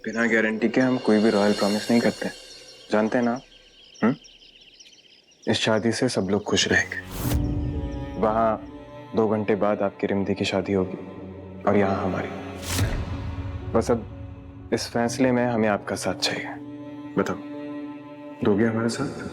बिना गारंटी के हम कोई भी रॉयल प्रॉमिस नहीं करते, जानते हैं ना? हम्म? इस शादी से सब लोग खुश रहेंगे। वहां 2 घंटे बाद आपकी रिमधी की शादी होगी और यहाँ हमारी। बस अब इस फैसले में हमें आपका साथ चाहिए। बताओ, दोगे हमारे साथ?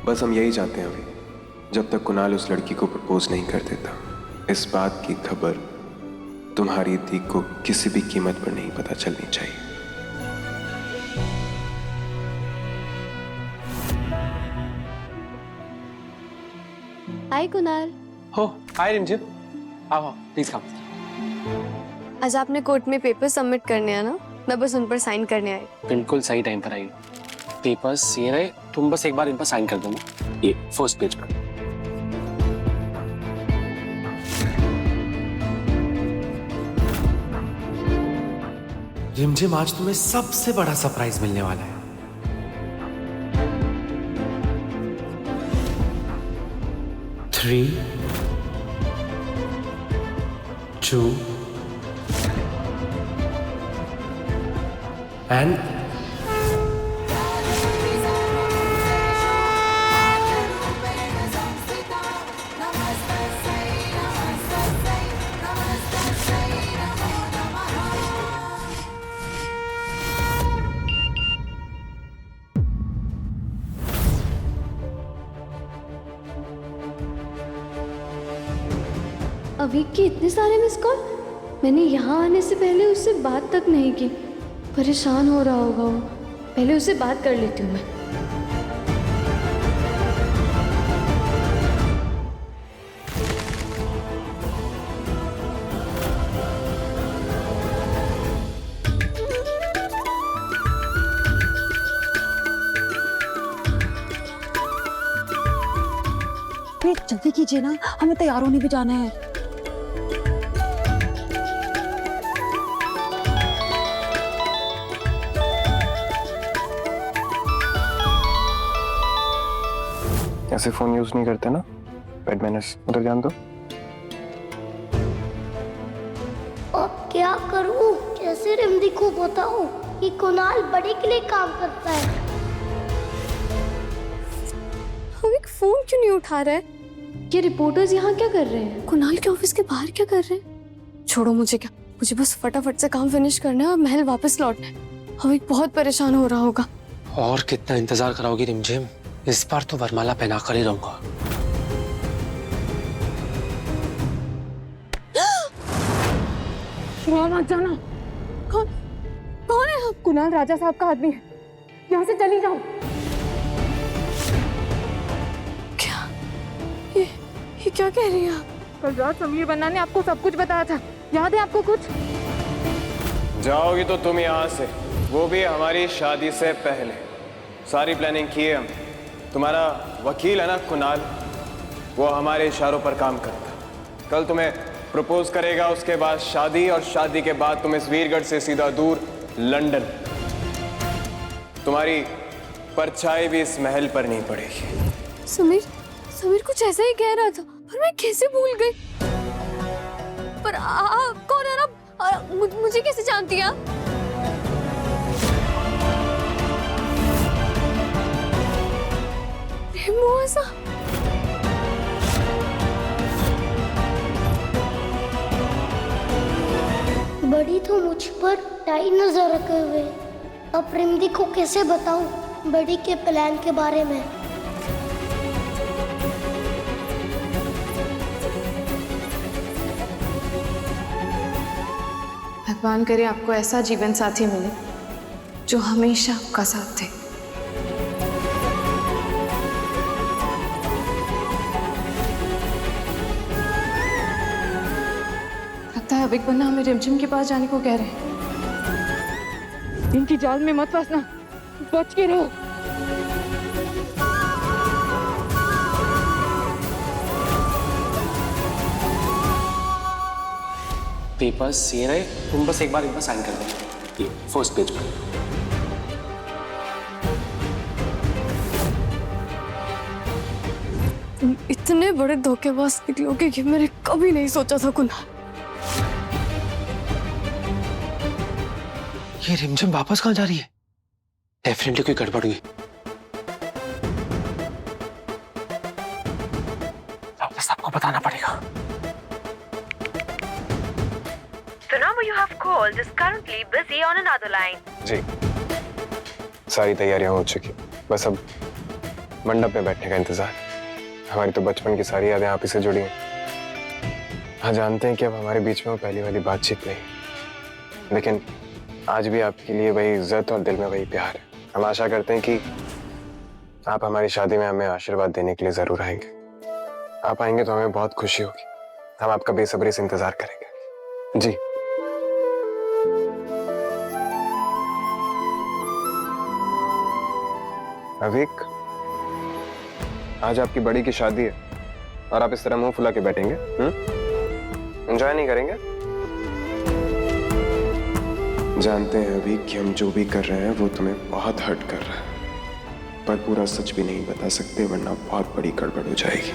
बस हम यही चाहते हैं अभी, जब तक कुणाल उस लड़की को प्रपोज नहीं कर देता, इस बात की खबर तुम्हारी दी को किसी भी कीमत पर नहीं पता चलनी चाहिए। हाय कुणाल। हो, हाय रिमझिम। आओ प्लीज कम। आज आपने कोर्ट में पेपर सबमिट करने हैं ना? मैं बस उन पर साइन करने आई। बिल्कुल सही टाइम पर आई। पेपर्स ये रहे, तुम बस एक बार इन पर साइन कर देना, ये फर्स्ट पेज पर। रिमझिम, आज तुम्हें सबसे बड़ा सरप्राइज मिलने वाला है। थ्री, 2 एंड अवीक के इतने सारे मिस कॉल। मैंने यहाँ आने से पहले उससे बात तक नहीं की। परेशान हो रहा होगा वो। पहले उससे बात कर लेती हूँ मैं। प्लीज जल्दी कीजिए ना, हमें तैयार होने भी जाना है। ऐसे फोन यूज नहीं करते ना, बेड मैनर्स। उधर ध्यान दो। अब क्या करूं? कैसे रिमधी को बताऊं कि कुणाल बड़े के लिए काम करता है? अवीक फोन क्यों नहीं उठा रहा है? ये रिपोर्टर्स यहाँ क्या कर रहे हैं? कुणाल के ऑफिस के बाहर क्या कर रहे हैं? छोड़ो मुझे, क्या मुझे बस फटाफट से काम फिनिश करना है और महल वापस लौटना है। अवीक बहुत परेशान हो रहा होगा। और कितना इंतजार कराओगी रिमझिम? इस बार तो वरमाला पहना कर ही रहूंगा। मत जाना। कौन है आप? कुणाल राजा साहब का आदमी है। यहाँ से चली जाओ। क्या ये क्या कह रही है आप? कल रात समीर बन्ना ने आपको सब कुछ बताया था, याद है आपको कुछ? जाओगी तो तुम यहाँ से, वो भी हमारी शादी से पहले। सारी प्लानिंग की है हम। तुम्हारा वकील है ना कुणाल, वो हमारे इशारों पर काम करता है। कल तुम्हें प्रपोज करेगा, उसके बाद शादी, और शादी के बाद तुम इस वीरगढ़ से सीधा दूर लंदन। तुम्हारी परछाई भी इस महल पर नहीं पड़ेगी। समीर कुछ ऐसा ही कह रहा था, पर मैं कैसे भूल गई? पर आप कौन है ना? मुझे कैसे जानती हैं आप? ऐसा बड़ी तो मुझ पर टाई नजर रखे हुए। अब रिमधी को कैसे बताऊं बड़ी के प्लान के बारे में? भगवान करे आपको ऐसा जीवन साथी मिले जो हमेशा आपका साथ दे। लगता है अविक बन्ना हमें रिमझिम के पास जाने को कह रहे हैं। इनकी जाल में मत फंसना, बच के रहो। पेपर्स ये रहे, तुम बस एक बार इन पर साइन कर दो, ये फर्स्ट पेज पर। तुम इतने बड़े धोखेबाज निकलोगे कि मैंने कभी नहीं सोचा था कुणाल। ये रिमझिम वापस कहाँ जा रही है? डेफिनेटली कोई गड़बड़ हुई। वापस आपको बताना पड़ेगा। The number you have called is currently busy on another line. जी, सारी तैयारियां हो चुकी, बस अब मंडप में बैठने का इंतजार। हमारी तो बचपन की सारी यादें आप ही से जुड़ी हैं। हाँ, जानते हैं कि अब हमारे बीच में वो पहली वाली बातचीत नहीं, लेकिन आज भी आपके लिए वही इज्जत और दिल में वही प्यार है। हम आशा करते हैं कि आप हमारी शादी में हमें आशीर्वाद देने के लिए जरूर आएंगे। आप आएंगे तो हमें बहुत खुशी होगी। हम आपका बेसब्री से इंतजार करेंगे। जी। अविक, आज आपकी बड़ी की शादी है और आप इस तरह मुंह फुला के बैठेंगे? एंजॉय नहीं करेंगे? जानते हैं अभी कि हम जो भी कर रहे हैं वो तुम्हें बहुत हर्ट कर रहा है, पर पूरा सच भी नहीं बता सकते वरना बहुत बड़ी गड़बड़ हो जाएगी।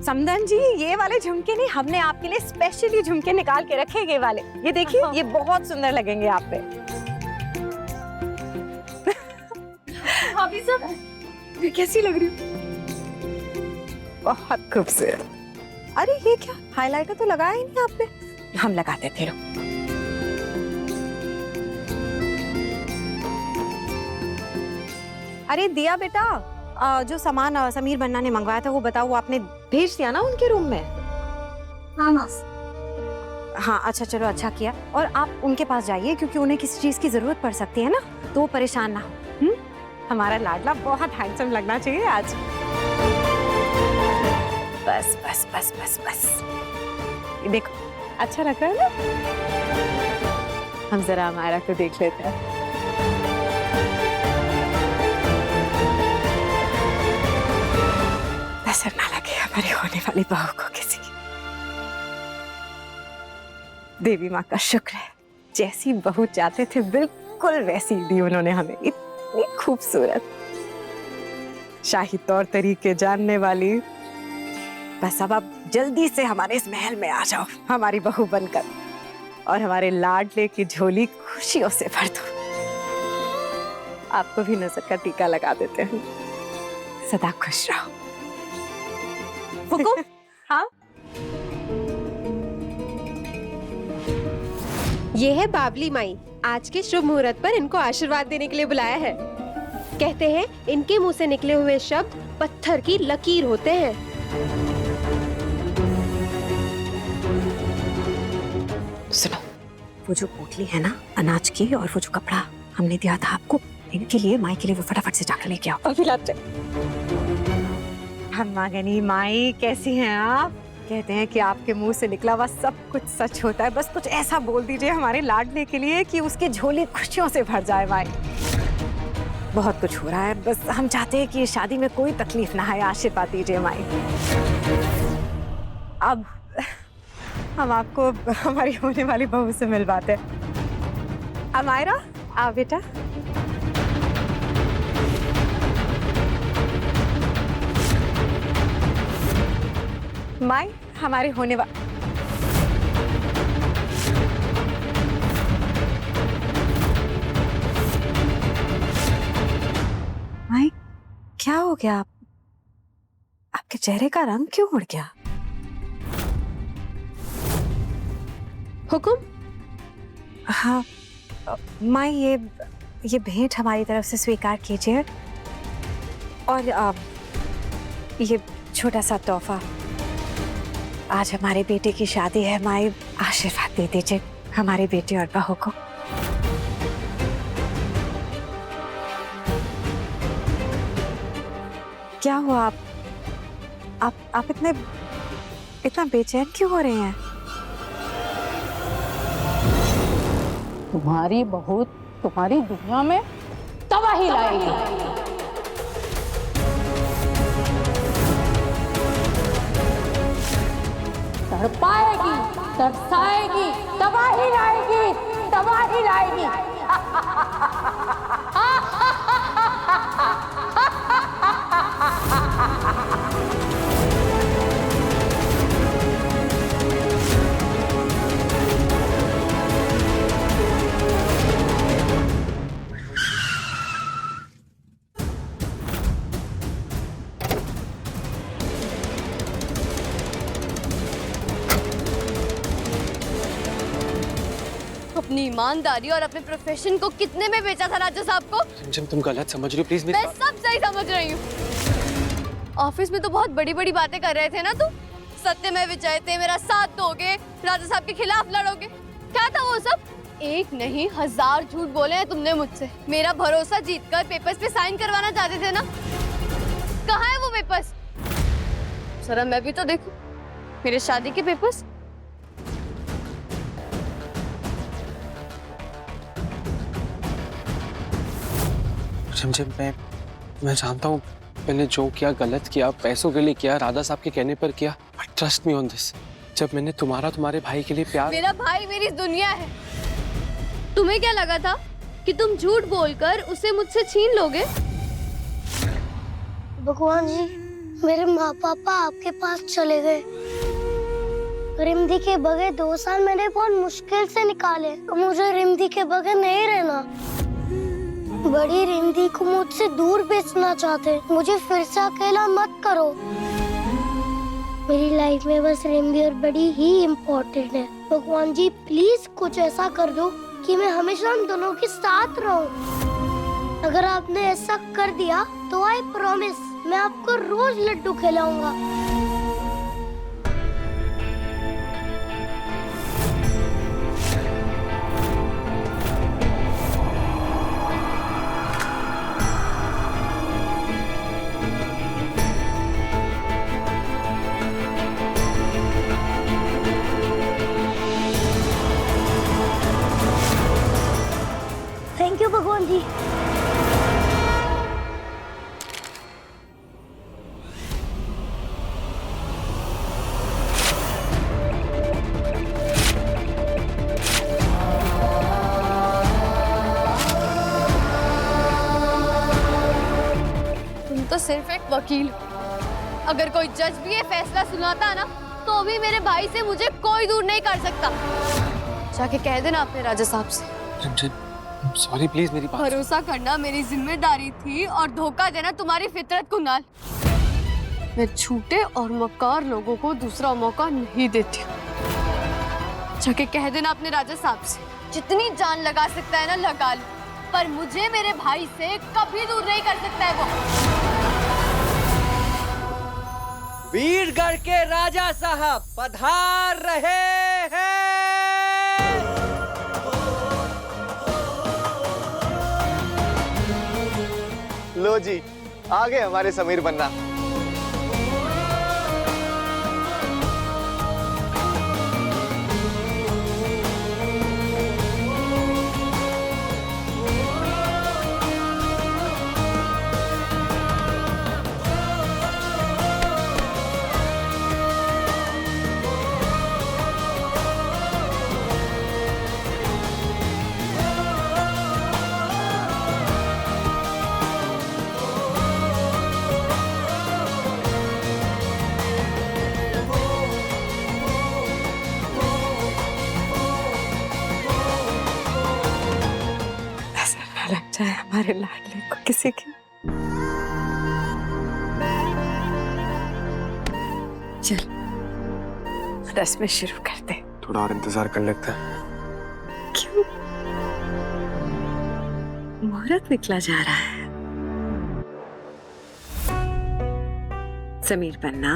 समदन जी, ये वाले झुमके नहीं, हमने आपके लिए स्पेशली झुमके निकाल के रखे। ये वाले, ये देखिए, ये बहुत सुंदर लगेंगे आप पे। भाभी साहब, मैं कैसी लग रही हूँ? बहुत खूबसूरत। अरे ये क्या, हाइलाइटर तो लगाया ही नहीं आपने? हम लगाते थे। अरे दिया बेटा, जो सामान समीर बन्ना ने मंगवाया था वो बताओ, वो आपने भेज दिया ना उनके रूम में? हाँ, अच्छा, चलो अच्छा किया। और आप उनके पास जाइए क्योंकि उन्हें किसी चीज की जरूरत पड़ सकती है ना, तो वो परेशान ना हो। हमारा लाडला बहुत हैंडसम लगना चाहिए आज। बस बस बस बस बस, ये देखो, अच्छा लग रहा है ना? हम जरा हमारा को देख लेते हैं। नजर ना लगे हमारी होने वाली बहू को किसी की। देवी माँ का शुक्र है, जैसी बहू चाहते थे बिल्कुल वैसी दी उन्होंने हमें। इतनी खूबसूरत, शाही तौर तरीके जानने वाली। बस अब आप जल्दी से हमारे इस महल में आ जाओ हमारी बहू बनकर, और हमारे लाडले की झोली खुशियों से भर दो। आपको भी नजर का टीका लगा देते हैं। सदा खुश रहो। हुकुम? हाँ, ये है बाबली माई, आज के शुभ मुहूर्त पर इनको आशीर्वाद देने के लिए बुलाया है। कहते हैं इनके मुंह से निकले हुए शब्द पत्थर की लकीर होते हैं। सुनो, वो जो पोटली है ना अनाज की, और वो जो कपड़ा हमने दिया था आपको इनके लिए, माई के लिए, वो फटाफट से जाकर लेके आओ। अभी लाते। हम मांगनी माई, कैसी हैं आप? कहते हैं कि आपके मुंह से निकला हुआ सब कुछ सच होता है। बस कुछ ऐसा बोल दीजिए हमारे लाडले के लिए कि उसकी झोली खुशियों से भर जाए। माई, बहुत कुछ हो रहा है, बस हम चाहते हैं कि शादी में कोई तकलीफ ना आए। आशीर्वाद दीजिए माई। अब हम आपको हमारी होने वाली बहू से मिलवाते हैं। अमायरा, आओ बेटा। माई, हमारे होने वाली माई, क्या हो गया? आपके चेहरे का रंग क्यों उड़ गया? हुकुम? हाँ माई, ये भेंट हमारी तरफ से स्वीकार कीजिए, और ये छोटा सा तोहफा। आज हमारे बेटे की शादी है माई, आशीर्वाद दे दीजिए हमारे बेटे और बहू को। क्या हुआ? आप इतना बेचैन क्यों हो रहे हैं? तुम्हारी बहू तुम्हारी दुनिया में तबाही लाएगी। तड़पाएगी, तरसाएगी, तबाही लाएगी, तबाही लाएगी। अपनी ईमानदारी और अपने प्रोफेशन को कितने में बेचा था राजा साहब को? रिमझिम तुम गलत समझ रही हो, प्लीज मेरी मैं सब सही समझ रही हूँ। ऑफिस में तो बहुत बड़ी बड़ी बातें कर रहे थे ना तुम। सत्य में विजय थे, मेरा साथ दोगे, राजा साहब के खिलाफ लड़ोगे। क्या था वो सब? एक नहीं 1000 झूठ बोले हैं तुमने मुझसे। मेरा भरोसा जीतकर पेपर्स पे साइन करवाना चाहते थे ना। कहाँ है वो पेपर्स? जरा मैं भी तो देखूं मेरे शादी के पेपर्स। रिमझिम मैं जानता हूँ मैंने जो किया गलत किया, पैसों के लिए किया, राधा साहब के कहने पर किया, but trust me on this. जब मैंने तुम्हारे भाई के लिए प्यार। मेरा भाई मेरी दुनिया है। तुम्हें क्या लगा था कि तुम झूठ बोलकर उसे मुझसे छीन लोगे? भगवान जी, मेरे माँ पापा आपके पास चले गए। रिमधी के बगैर 2 साल मैंने बहुत मुश्किल से निकाले। मुझे रिमधी के बगैर नहीं रहना। बड़ी रिमधी को मुझसे दूर बेचना चाहते। मुझे फिर से अकेला मत करो। मेरी लाइफ में बस रिमधी और बड़ी ही इम्पोर्टेंट है। भगवान जी प्लीज कुछ ऐसा कर दो कि मैं हमेशा उन दोनों के साथ रहूं। अगर आपने ऐसा कर दिया तो आई प्रॉमिस मैं आपको रोज लड्डू खिलाऊंगा। थैंक यू भगवान जी। तुम तो सिर्फ एक वकील हो। अगर कोई जज भी ये फैसला सुनाता ना तो भी मेरे भाई से मुझे कोई दूर नहीं कर सकता। जाके कह देना अपने राजा साहब से। रिमझिम सॉरी प्लीज मेरी बात। भरोसा करना मेरी जिम्मेदारी थी और धोखा देना तुम्हारी फितरत कुणाल। मैं झूठे और मक्कार लोगों को दूसरा मौका नहीं देती हूँ। जाके कह देना अपने राजा साहब से जितनी जान लगा सकता है ना लगा लो, पर मुझे मेरे भाई से कभी दूर नहीं कर सकता है वो। वीरगढ़ के राजा साहब पधार रहे हैं। लो जी, आ गए हमारे समीर बन्ना। लग जाए हमारे लाडले को किसी की। चल रस्में शुरू करते। थोड़ा और इंतजार कर लेते हैं। क्यों? मुहूर्त निकला जा रहा है। समीर बन्ना,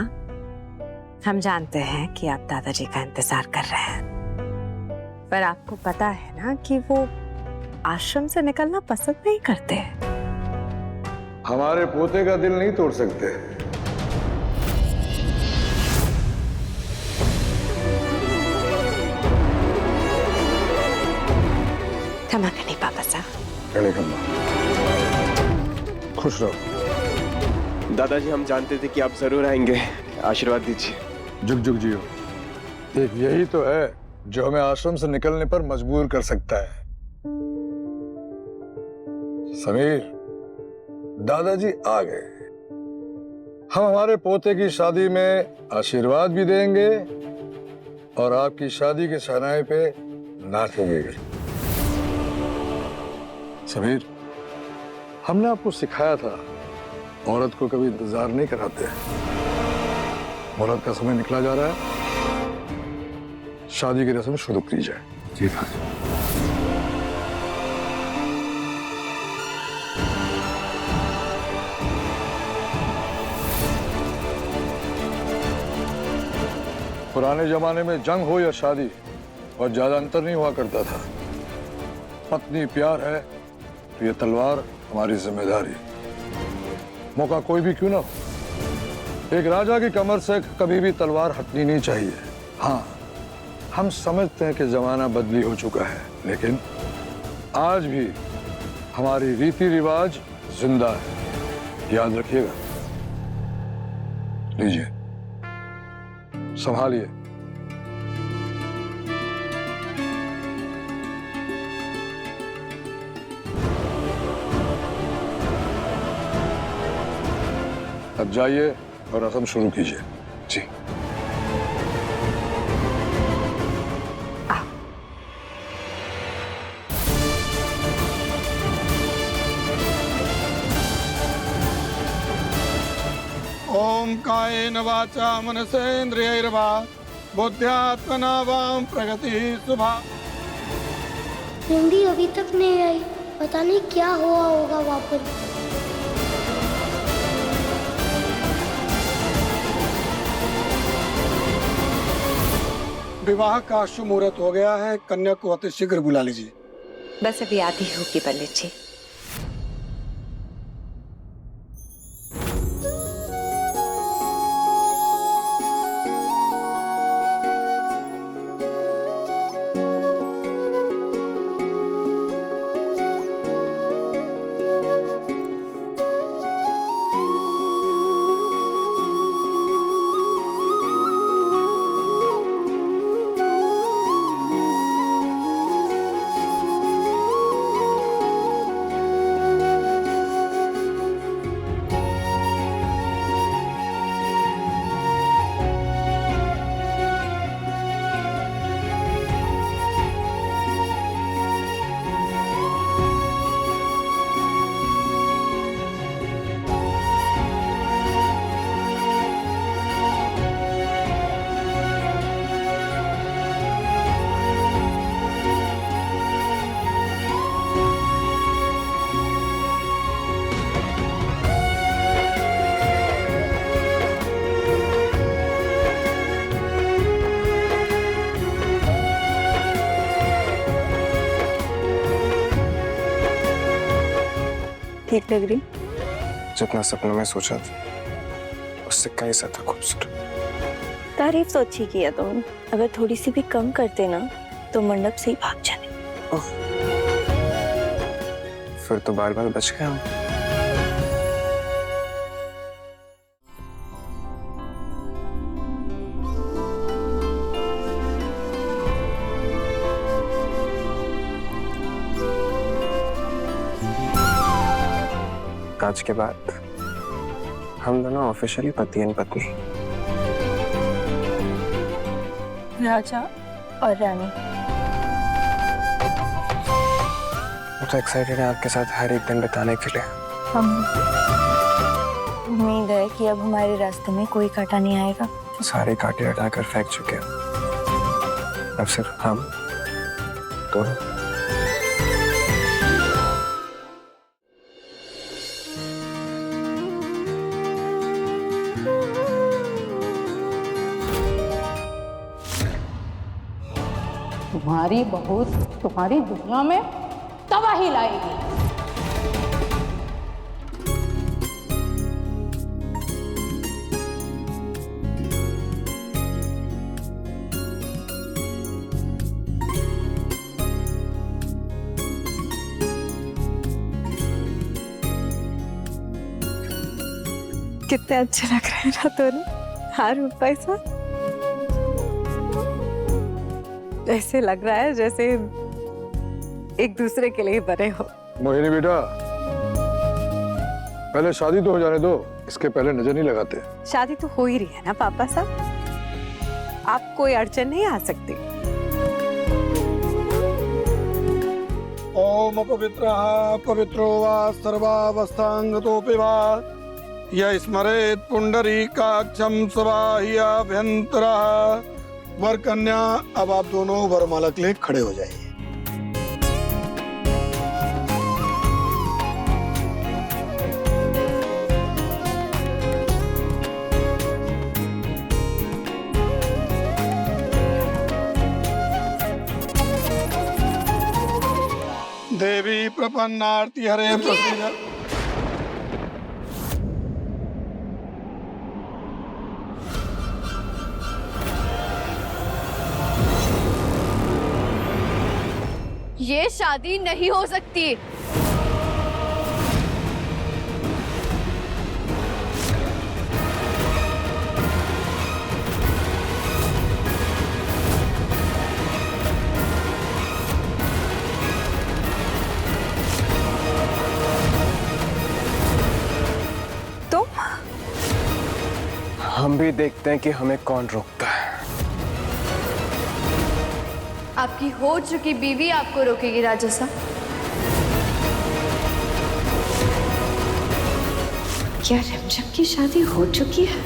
हम जानते हैं कि आप दादाजी का इंतजार कर रहे हैं, पर आपको पता है ना कि वो आश्रम से निकलना पसंद नहीं करते। हमारे पोते का दिल नहीं तोड़ सकते। क्षमा करें पापा साहब। खुश रहो। दादाजी हम जानते थे कि आप जरूर आएंगे। आशीर्वाद दीजिए। जुग जुग जियो। एक यही तो है जो हमें आश्रम से निकलने पर मजबूर कर सकता है। समीर, दादाजी आ गए। हम हमारे पोते की शादी में आशीर्वाद भी देंगे और आपकी शादी के शहनाई पे नाचेंगे। समीर, हमने आपको सिखाया था औरत को कभी इंतजार नहीं कराते। औरत का समय निकला जा रहा है, शादी की रस्म शुरू की जाए। जी हाँ। पुराने जमाने में जंग हो या शादी और ज्यादा अंतर नहीं हुआ करता था। पत्नी प्यार है तो ये तलवार हमारी जिम्मेदारी। मौका कोई भी क्यों ना हो, एक राजा की कमर से कभी भी तलवार हटनी नहीं चाहिए। हाँ, हम समझते हैं कि जमाना बदली हो चुका है, लेकिन आज भी हमारी रीति रिवाज जिंदा है, याद रखिएगा। लीजिए, संभालिए। अब जाइए और रस्म शुरू कीजिए। जी। ओम कायेन वाचा मनसेन्द्रियैर्वा बुद्ध्यात्मना वां प्रगति शुभा। रिंदी अभी तक नहीं आई, पता नहीं क्या हुआ होगा वापस। विवाह का शुभ मुहूर्त हो गया है, कन्या को अति शीघ्र बुला लीजिए। बस अभी आती होगी पंडित जी। ठीक लग रही? जितना सपनों में सोचा था उससे कहीं ज्यादा खूबसूरत। तारीफ तो अच्छी की है तुमने, अगर थोड़ी सी भी कम करते ना तो मंडप से ही भाग जाने। फिर तो बार बार बच गए हम। आज के बाद हम दोनों ऑफिशियली पति एंड पत्नी। राजा और रानी। मैं तो एक्साइटेड है आपके साथ हर एक दिन बिताने के लिए। हम उम्मीद है कि अब हमारे रास्ते में कोई कांटा नहीं आएगा। सारे कांटे हटाकर फेंक चुके हैं, अब सिर्फ हम दोनों। तुम्हारी बहू तुम्हारी दुनिया में तबाही लाएगी। कितने अच्छे लग रहे हैं ना दोनों, हार पैसा। ऐसे लग रहा है जैसे एक दूसरे के लिए बने हो। मोहिनी बेटा, पहले शादी तो हो जाने दो, इसके पहले नजर नहीं लगाते। शादी तो हो ही रही है ना पापा साहब, आप कोई अड़चन नहीं आ सकती। ओम पवित्रः पवित्रो वा सर्वावस्थांगतोऽपि वा यः स्मरेत् पुंडरीकाक्षं सबाह्याभ्यन्तरः। वर कन्या, अब आप दोनों वरमाला के लिए खड़े हो जाइए। देवी प्रपन्नार्ति हरे प्रसीद। ये शादी नहीं हो सकती। तो हम भी देखते हैं कि हमें कौन रोकता है। आपकी हो चुकी बीवी आपको रोकेगी राजा साहब। क्या रिमझिम की शादी हो चुकी है?